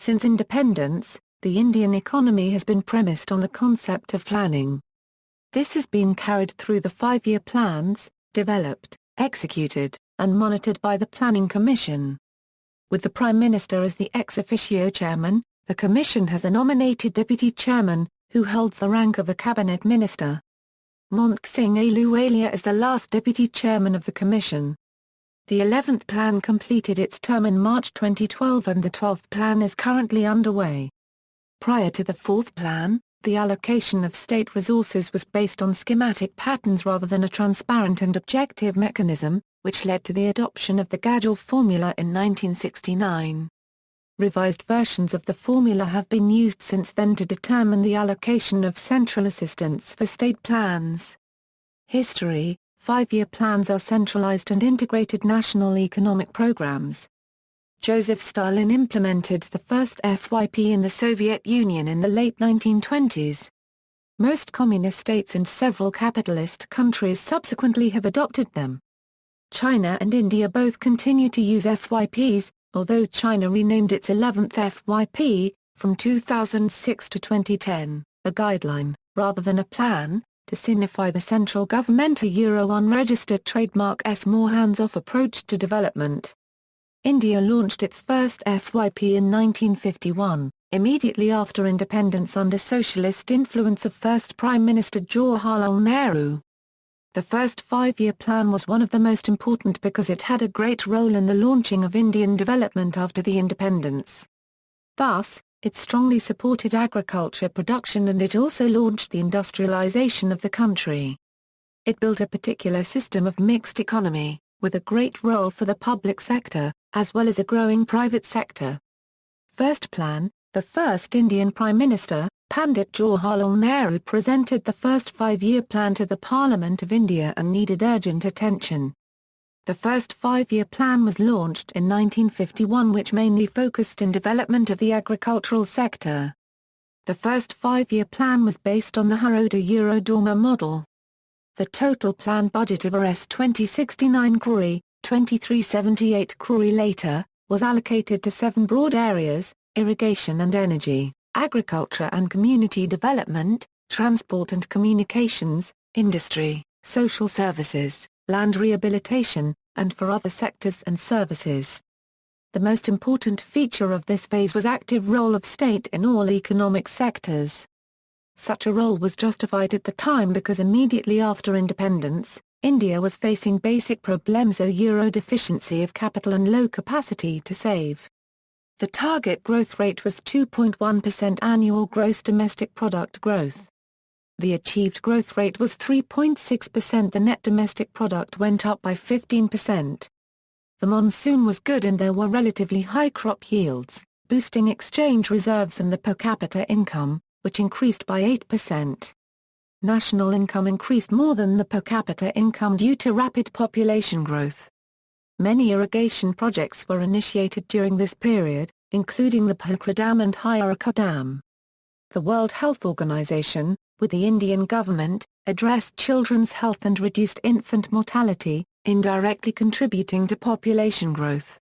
Since independence, the Indian economy has been premised on the concept of planning. This has been carried through the 5-year plans, developed, executed, and monitored by the Planning Commission. With the Prime Minister as the ex-officio chairman, the Commission has a nominated deputy chairman, who holds the rank of a cabinet minister. Montek Singh Ahluwalia is the last deputy chairman of the Commission. The 11th Plan completed its term in March 2012 and the 12th Plan is currently underway. Prior to the 4th Plan, the allocation of state resources was based on schematic patterns rather than a transparent and objective mechanism, which led to the adoption of the Gadgil formula in 1969. Revised versions of the formula have been used since then to determine the allocation of central assistance for state plans. History: 5-year plans are centralized and integrated national economic programs. Joseph Stalin implemented the first FYP in the Soviet Union in the late 1920s. Most communist states and several capitalist countries subsequently have adopted them. China and India both continue to use FYPs, although China renamed its 11th FYP, from 2006 to 2010, a guideline, rather than a plan, to signify the central government unregistered trademark's more hands-off approach to development. India launched its first FYP in 1951, immediately after independence under socialist influence of first Prime Minister Jawaharlal Nehru. The first 5-year plan was one of the most important because it had a great role in the launching of Indian development after the independence. Thus, it strongly supported agriculture production and it also launched the industrialization of the country. It built a particular system of mixed economy, with a great role for the public sector, as well as a growing private sector. First Plan: the first Indian Prime Minister, Pandit Jawaharlal Nehru presented the first 5-year plan to the Parliament of India and needed urgent attention. The first 5-year plan was launched in 1951 which mainly focused in development of the agricultural sector. The first 5-year plan was based on the Baroda-Eurodorma model. The total planned budget of Rs 2069 crore, 2378 crore later, was allocated to 7 broad areas: irrigation and energy, agriculture and community development, transport and communications, industry, social services, land rehabilitation, and for other sectors and services. The most important feature of this phase was active role of state in all economic sectors. Such a role was justified at the time because immediately after independence, India was facing basic problems: a euro deficiency of capital and low capacity to save. The target growth rate was 2.1% annual gross domestic product growth. The achieved growth rate was 3.6%. The net domestic product went up by 15%. The monsoon was good and there were relatively high crop yields, boosting exchange reserves and the per capita income, which increased by 8%. National income increased more than the per capita income due to rapid population growth. Many irrigation projects were initiated during this period, including the Pokhara Dam and Hyderabad Dam. The World Health Organization, with the Indian government, addressed children's health and reduced infant mortality, indirectly contributing to population growth.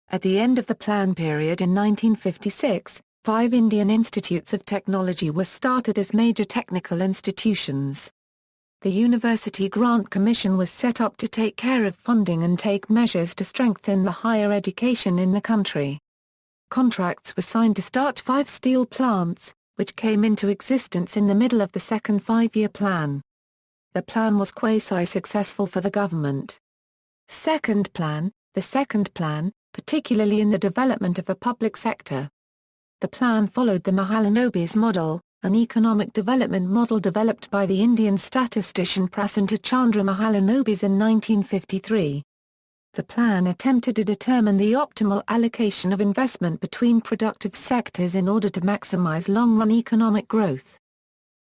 At the end of the plan period in 1956, 5 Indian institutes of technology were started as major technical institutions. The University Grant Commission was set up to take care of funding and take measures to strengthen the higher education in the country. Contracts were signed to start 5 steel plants, which came into existence in the middle of the second 5-year plan. The plan was quasi-successful for the government. Second Plan: the second plan, particularly in the development of the public sector. The plan followed the Mahalanobis model, an economic development model developed by the Indian statistician Prasenna Chandra Mahalanobis in 1953. The plan attempted to determine the optimal allocation of investment between productive sectors in order to maximize long-run economic growth.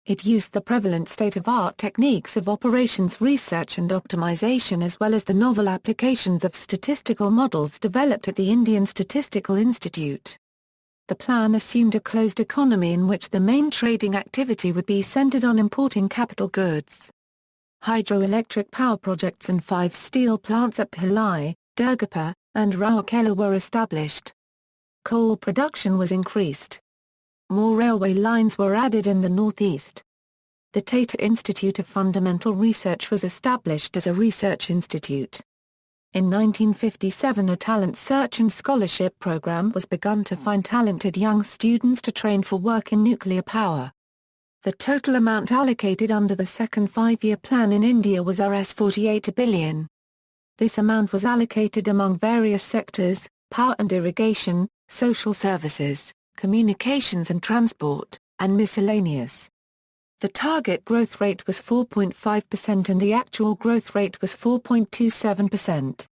It used the prevalent state-of-art techniques of operations research and optimization as well as the novel applications of statistical models developed at the Indian Statistical Institute. The plan assumed a closed economy in which the main trading activity would be centered on importing capital goods. Hydroelectric power projects and 5 steel plants at Bhilai, Durgapur, and Rourkela were established. Coal production was increased. More railway lines were added in the northeast. The Tata Institute of Fundamental Research was established as a research institute. In 1957 a talent search and scholarship program was begun to find talented young students to train for work in nuclear power. The total amount allocated under the second five-year plan in India was Rs 48 billion. This amount was allocated among various sectors: power and irrigation, social services, communications and transport, and miscellaneous. The target growth rate was 4.5% and the actual growth rate was 4.27%.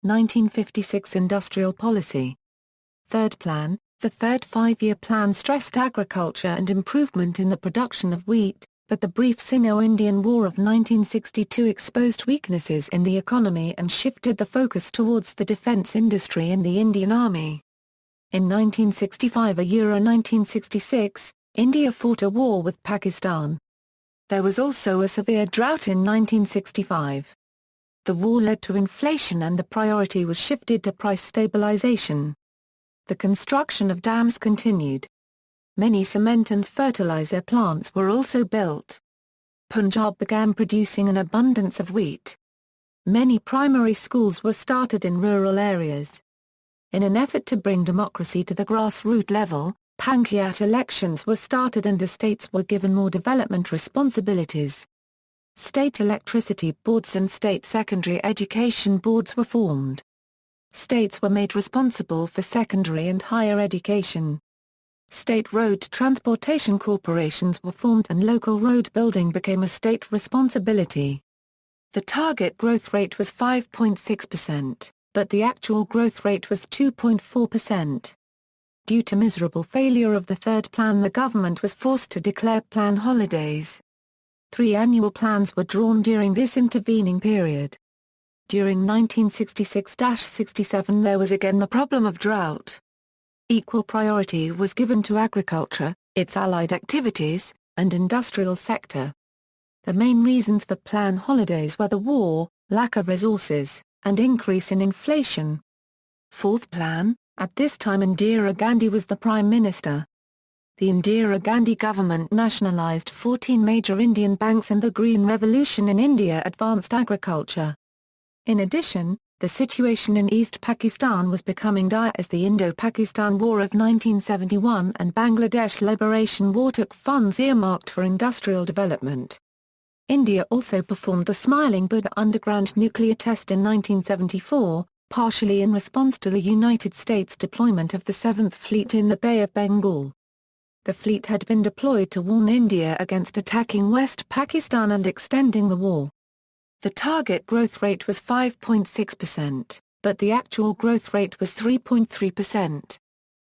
1956 Industrial Policy. Third Plan. The third five-year plan stressed agriculture and improvement in the production of wheat, but the brief Sino-Indian War of 1962 exposed weaknesses in the economy and shifted the focus towards the defense industry and the Indian Army. In 1965 and 1966, India fought a war with Pakistan. There was also a severe drought in 1965. The war led to inflation and the priority was shifted to price stabilization. The construction of dams continued. Many cement and fertilizer plants were also built. Punjab began producing an abundance of wheat. Many primary schools were started in rural areas. In an effort to bring democracy to the grassroots level, Panchayat elections were started and the states were given more development responsibilities. State electricity boards and state secondary education boards were formed. States were made responsible for secondary and higher education. State road transportation corporations were formed and local road building became a state responsibility. The target growth rate was 5.6%, but the actual growth rate was 2.4%. Due to miserable failure of the third plan, the government was forced to declare plan holidays. 3 annual plans were drawn during this intervening period. During 1966-67 there was again the problem of drought. Equal priority was given to agriculture, its allied activities, and industrial sector. The main reasons for plan holidays were the war, lack of resources, and increase in inflation. Fourth Plan. At this time Indira Gandhi was the Prime Minister. The Indira Gandhi government nationalised 14 major Indian banks and the Green Revolution in India advanced agriculture. In addition, the situation in East Pakistan was becoming dire as the Indo-Pakistan War of 1971 and Bangladesh Liberation War took funds earmarked for industrial development. India also performed the Smiling Buddha underground nuclear test in 1974, partially in response to the United States deployment of the 7th Fleet in the Bay of Bengal. The fleet had been deployed to warn India against attacking West Pakistan and extending the war. The target growth rate was 5.6%, but the actual growth rate was 3.3%.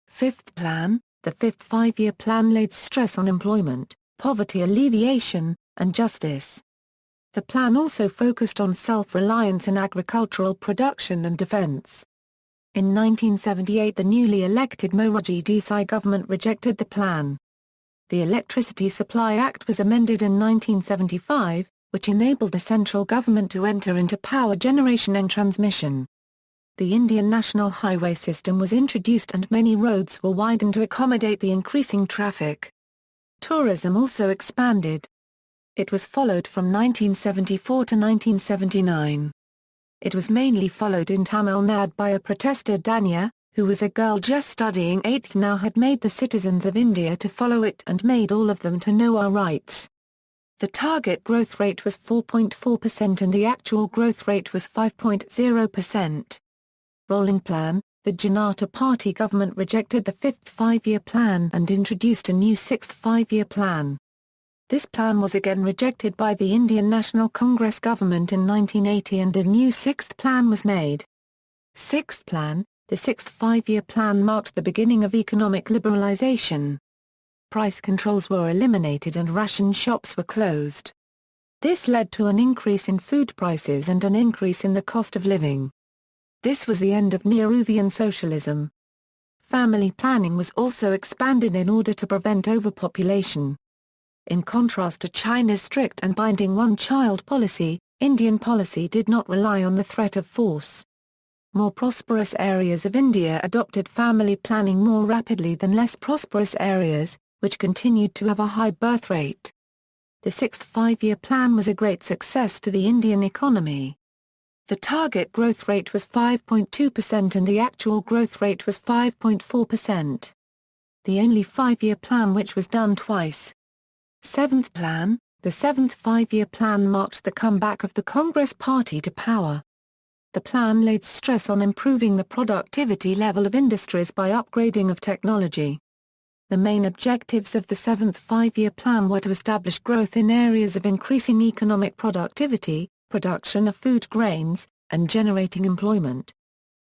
Fifth Plan. The fifth five-year plan laid stress on employment, poverty alleviation, and justice. The plan also focused on self-reliance in agricultural production and defense. In 1978 the newly elected Morarji Desai government rejected the plan. The Electricity Supply Act was amended in 1975, which enabled the central government to enter into power generation and transmission. The Indian National Highway System was introduced and many roads were widened to accommodate the increasing traffic. Tourism also expanded. It was followed from 1974 to 1979. It was mainly followed in Tamil Nadu by a protester Danya, who was a girl just studying 8th now had made the citizens of India to follow it and made all of them to know our rights. The target growth rate was 4.4% and the actual growth rate was 5.0%. Rolling Plan. The Janata Party government rejected the fifth five-year plan and introduced a new sixth five-year plan. This plan was again rejected by the Indian National Congress government in 1980 and a new sixth plan was made. Sixth Plan. The sixth five-year plan marked the beginning of economic liberalization. Price controls were eliminated and ration shops were closed. This led to an increase in food prices and an increase in the cost of living. This was the end of Nehruvian socialism. Family planning was also expanded in order to prevent overpopulation. In contrast to China's strict and binding one-child policy, Indian policy did not rely on the threat of force. More prosperous areas of India adopted family planning more rapidly than less prosperous areas, which continued to have a high birth rate. The sixth five-year plan was a great success to the Indian economy. The target growth rate was 5.2% and the actual growth rate was 5.4%. The only five-year plan which was done twice. Seventh Plan. The seventh five-year plan marked the comeback of the Congress Party to power. The plan laid stress on improving the productivity level of industries by upgrading of technology. The main objectives of the seventh five-year plan were to establish growth in areas of increasing economic productivity, production of food grains, and generating employment.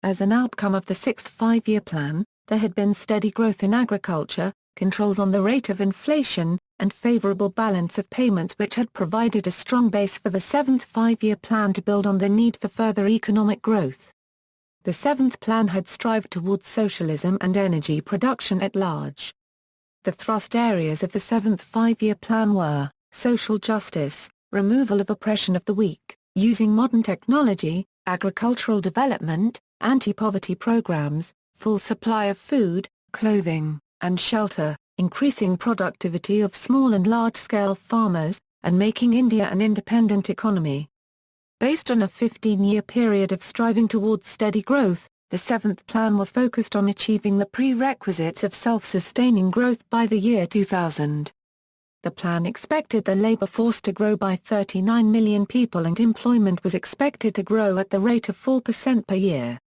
As an outcome of the sixth five-year plan, there had been steady growth in agriculture, controls on the rate of inflation, and favorable balance of payments which had provided a strong base for the seventh five-year plan to build on the need for further economic growth. The seventh plan had strived towards socialism and energy production at large. The thrust areas of the seventh five-year plan were, social justice, removal of oppression of the weak, using modern technology, agricultural development, anti-poverty programs, full supply of food, clothing, and shelter, increasing productivity of small and large-scale farmers, and making India an independent economy. Based on a 15-year period of striving towards steady growth, the seventh plan was focused on achieving the prerequisites of self-sustaining growth by the year 2000. The plan expected the labor force to grow by 39 million people and employment was expected to grow at the rate of 4% per year.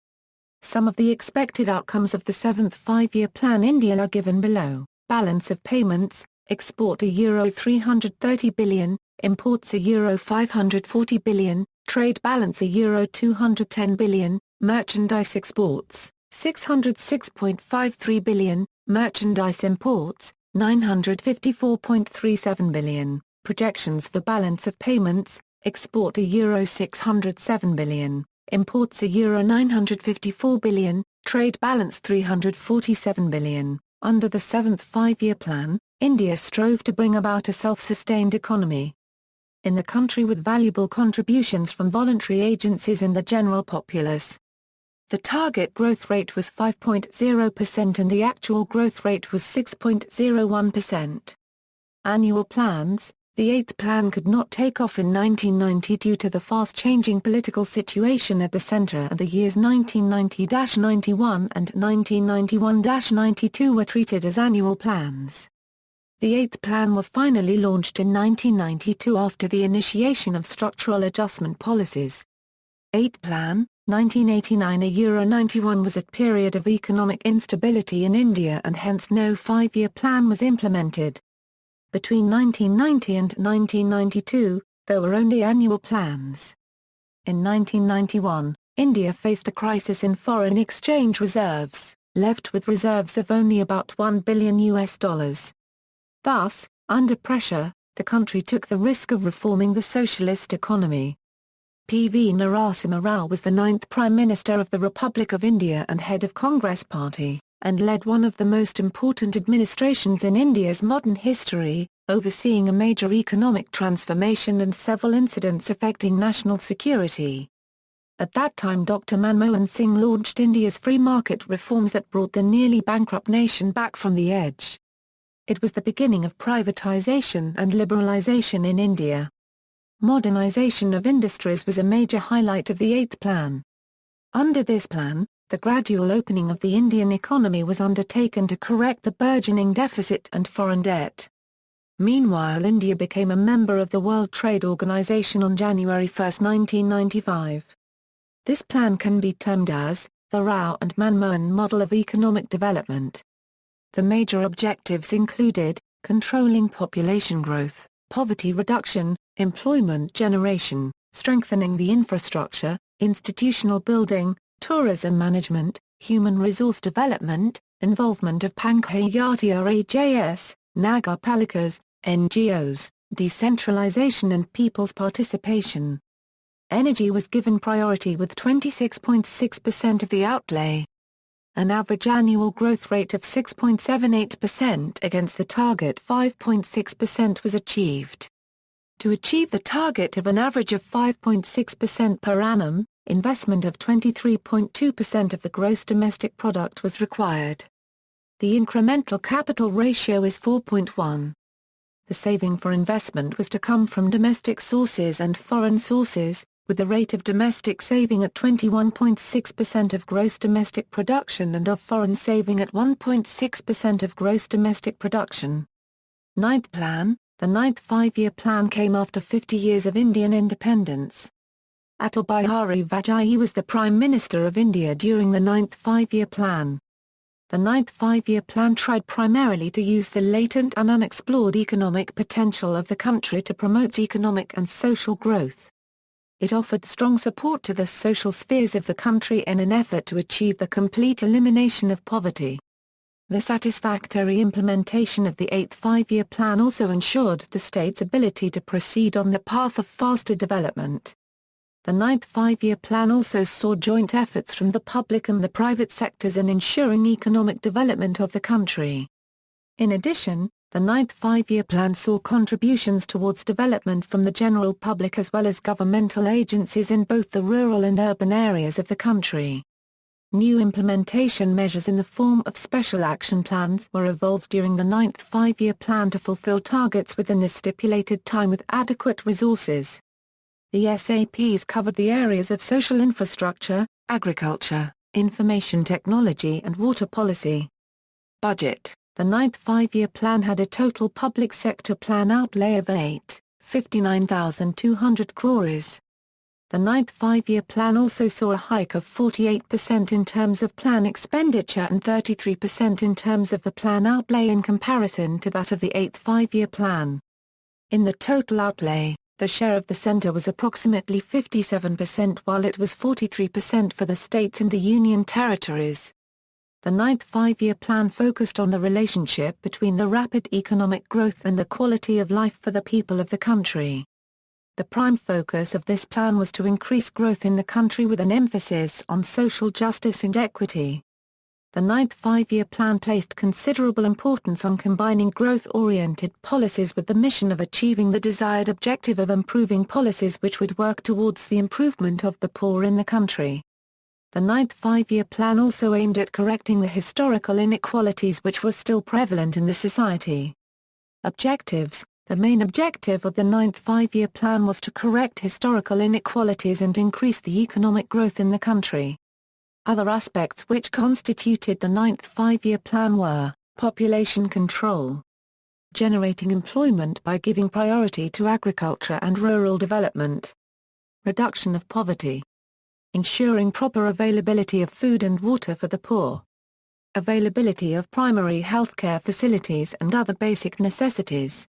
Some of the expected outcomes of the seventh five-year plan India are given below. Balance of payments, export a €330 billion, imports a €540 billion, trade balance a €210 billion, merchandise exports, €606.53 billion, merchandise imports, €954.37 billion, projections for balance of payments, export a €607 billion, imports a €954 billion, trade balance €347 billion. Under the seventh five-year plan, India strove to bring about a self-sustained economy. In the country with valuable contributions from voluntary agencies and the general populace. The target growth rate was 5.0% and the actual growth rate was 6.01%. Annual plans. The eighth plan could not take off in 1990 due to the fast-changing political situation at the centre and the years 1990-91 and 1991-92 were treated as annual plans. The eighth plan was finally launched in 1992 after the initiation of structural adjustment policies. Eighth Plan, 1989 €91 was a period of economic instability in India and hence no five-year plan was implemented. Between 1990 and 1992, there were only annual plans. In 1991, India faced a crisis in foreign exchange reserves, left with reserves of only about $1 billion. Thus, under pressure, the country took the risk of reforming the socialist economy. P.V. Narasimha Rao was the ninth Prime Minister of the Republic of India and head of Congress Party, and led one of the most important administrations in India's modern history, overseeing a major economic transformation and several incidents affecting national security. At that time Dr. Montek Singh launched India's free market reforms that brought the nearly bankrupt nation back from the edge. It was the beginning of privatization and liberalization in India. Modernization of industries was a major highlight of the eighth plan. Under this plan, the gradual opening of the Indian economy was undertaken to correct the burgeoning deficit and foreign debt. Meanwhile, India became a member of the World Trade Organization on January 1, 1995. This plan can be termed as the Rao and Montek model of economic development. The major objectives included controlling population growth, poverty reduction, employment generation, strengthening the infrastructure, institutional building, tourism management, human resource development, involvement of Panchayati Rajs, Nagar Palikas, NGOs, decentralization and people's participation. Energy was given priority with 26.6% of the outlay. An average annual growth rate of 6.78% against the target 5.6% was achieved. To achieve the target of an average of 5.6% per annum, investment of 23.2% of the gross domestic product was required. The incremental capital ratio is 4.1. The saving for investment was to come from domestic sources and foreign sources, with the rate of domestic saving at 21.6% of gross domestic production and of foreign saving at 1.6% of gross domestic production. Ninth Plan. The ninth five-year plan came after 50 years of Indian independence. Atal Bihari Vajpayee was the Prime Minister of India during the ninth five-year plan. The ninth five-year plan tried primarily to use the latent and unexplored economic potential of the country to promote economic and social growth. It offered strong support to the social spheres of the country in an effort to achieve the complete elimination of poverty. The satisfactory implementation of the eighth five-year plan also ensured the state's ability to proceed on the path of faster development. The ninth five-year plan also saw joint efforts from the public and the private sectors in ensuring economic development of the country. In addition, the ninth five-year plan saw contributions towards development from the general public as well as governmental agencies in both the rural and urban areas of the country. New implementation measures in the form of special action plans were evolved during the ninth five-year plan to fulfill targets within the stipulated time with adequate resources. The SAPs covered the areas of social infrastructure, agriculture, information technology and water policy. Budget. The ninth five-year plan had a total public sector plan outlay of 859,200 crores. The ninth five-year plan also saw a hike of 48% in terms of plan expenditure and 33% in terms of the plan outlay in comparison to that of the eighth five-year plan. In the total outlay, the share of the centre was approximately 57% while it was 43% for the states and the union territories. The ninth five-year plan focused on the relationship between the rapid economic growth and the quality of life for the people of the country. The prime focus of this plan was to increase growth in the country with an emphasis on social justice and equity. The ninth five-year plan placed considerable importance on combining growth-oriented policies with the mission of achieving the desired objective of improving policies which would work towards the improvement of the poor in the country. The ninth five-year plan also aimed at correcting the historical inequalities which were still prevalent in the society. Objectives. The main objective of the ninth five-year plan was to correct historical inequalities and increase the economic growth in the country. Other aspects which constituted the ninth five-year plan were, population control, generating employment by giving priority to agriculture and rural development, reduction of poverty, ensuring proper availability of food and water for the poor, availability of primary healthcare facilities and other basic necessities,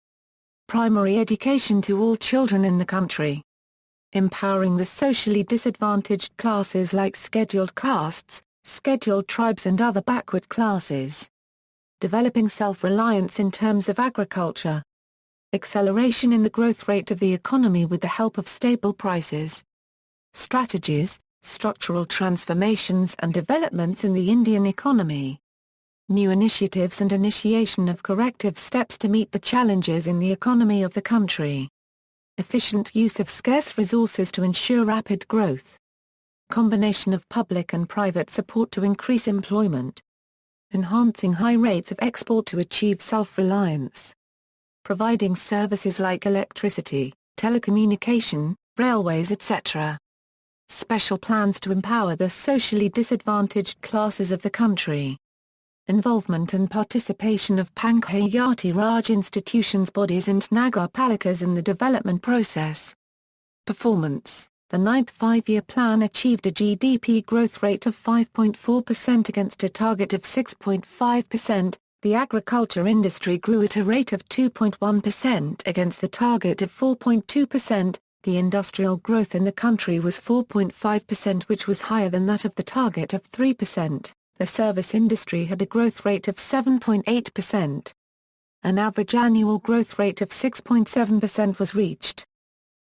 primary education to all children in the country, empowering the socially disadvantaged classes like scheduled castes, scheduled tribes and other backward classes. Developing self-reliance in terms of agriculture. Acceleration in the growth rate of the economy with the help of stable prices. Strategies, structural transformations and developments in the Indian economy. New initiatives and initiation of corrective steps to meet the challenges in the economy of the country. Efficient use of scarce resources to ensure rapid growth. Combination of public and private support to increase employment. Enhancing high rates of export to achieve self-reliance. Providing services like electricity, telecommunication, railways etc. Special plans to empower the socially disadvantaged classes of the country. Involvement and participation of Panchayati Raj institutions bodies and Nagar Palikas in the development process. Performance. The ninth five-year plan achieved a GDP growth rate of 5.4% against a target of 6.5%, the agriculture industry grew at a rate of 2.1% against the target of 4.2%, the industrial growth in the country was 4.5% which was higher than that of the target of 3%. The service industry had a growth rate of 7.8%. An average annual growth rate of 6.7% was reached.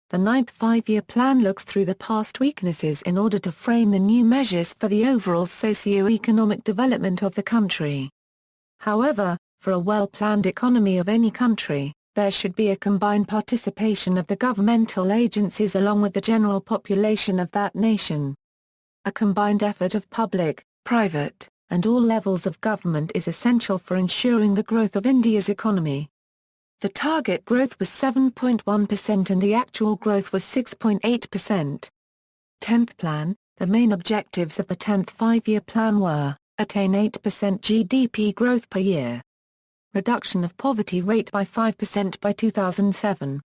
The ninth five-year plan looks through the past weaknesses in order to frame the new measures for the overall socio-economic development of the country. However, for a well-planned economy of any country, there should be a combined participation of the governmental agencies along with the general population of that nation. A combined effort of public, private, and all levels of government is essential for ensuring the growth of India's economy. The target growth was 7.1% and the actual growth was 6.8%. 10th Plan. The main objectives of the 10th five-year plan were, attain 8% GDP growth per year. Reduction of poverty rate by 5% by 2007.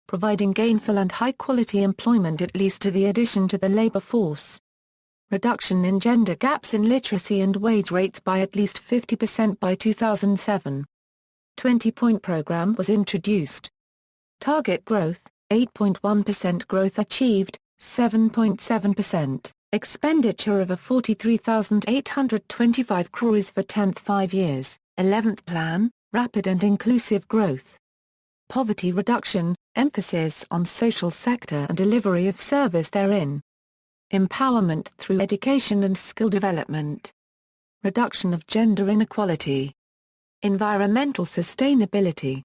Providing gainful and high-quality employment at least to the addition to the labor force. Reduction in gender gaps in literacy and wage rates by at least 50% by 2007. 20-point program was introduced. Target growth, 8.1% growth achieved, 7.7%, expenditure of 43,825 crores for 10th 5 years, 11th Plan, rapid and inclusive growth. Poverty reduction, emphasis on social sector and delivery of service therein. Empowerment through education and skill development. Reduction of gender inequality. Environmental sustainability.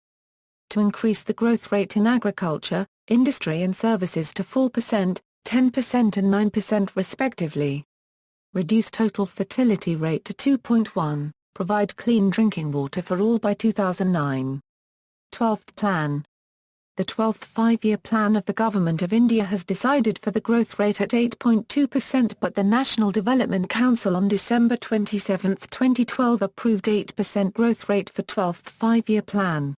To increase the growth rate in agriculture, industry and services to 4%, 10% and 9% respectively. Reduce total fertility rate to 2.1, provide clean drinking water for all by 2009. 12th Plan. The 12th five-year plan of the Government of India has decided for the growth rate at 8.2% but the National Development Council on December 27, 2012 approved 8% growth rate for 12th five-year plan.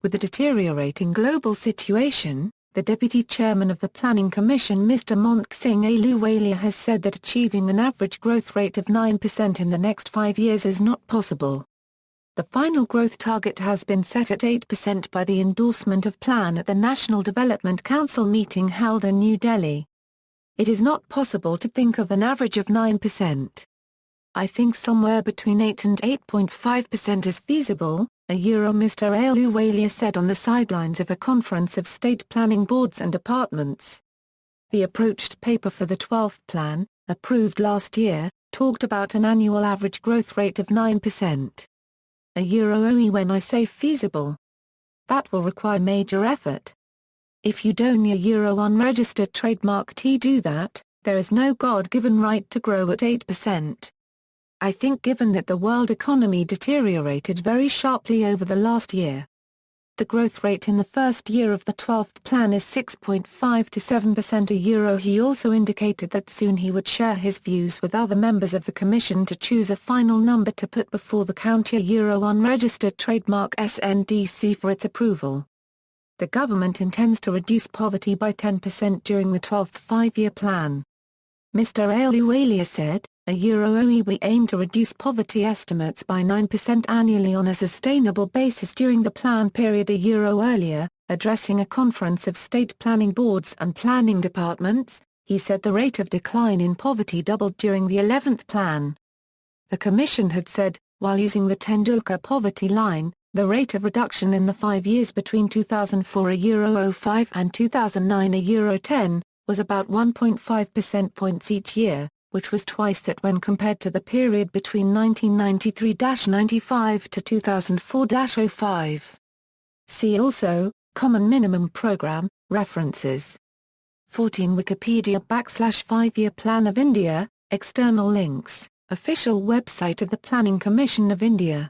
With the deteriorating global situation, the Deputy Chairman of the Planning Commission Mr. Montek Singh Ahluwalia has said that achieving an average growth rate of 9% in the next 5 years is not possible. The final growth target has been set at 8% by the endorsement of plan at the National Development Council meeting held in New Delhi. It is not possible to think of an average of 9%. I think somewhere between 8 and 8.5% is feasible, Mr. Ahluwalia said on the sidelines of a conference of state planning boards and departments. The approached paper for the 12th Plan, approved last year, talked about an annual average growth rate of 9%. When I say feasible, that will require major effort. If you don't unregistered trademark do that, there is no God-given right to grow at 8%. I think given that the world economy deteriorated very sharply over the last year. The growth rate in the first year of the 12th Plan is 6.5 to 7%. He also indicated that soon he would share his views with other members of the Commission to choose a final number to put before the counter unregistered trademark SNDC for its approval. The government intends to reduce poverty by 10% during the 12th five-year plan. Mr. Ahluwalia said, we aim to reduce poverty estimates by 9% annually on a sustainable basis during the plan period. Earlier, addressing a conference of state planning boards and planning departments, he said the rate of decline in poverty doubled during the 11th Plan. The Commission had said, while using the Tendulkar poverty line, the rate of reduction in the 5 years between 2004 €05 and 2009 €10, was about 1.5 percentage points each year, which was twice that when compared to the period between 1993-95 to 2004-05. See also, Common Minimum Program, References. 14 Wikipedia/5-Year Plan of India, External links, Official website of the Planning Commission of India.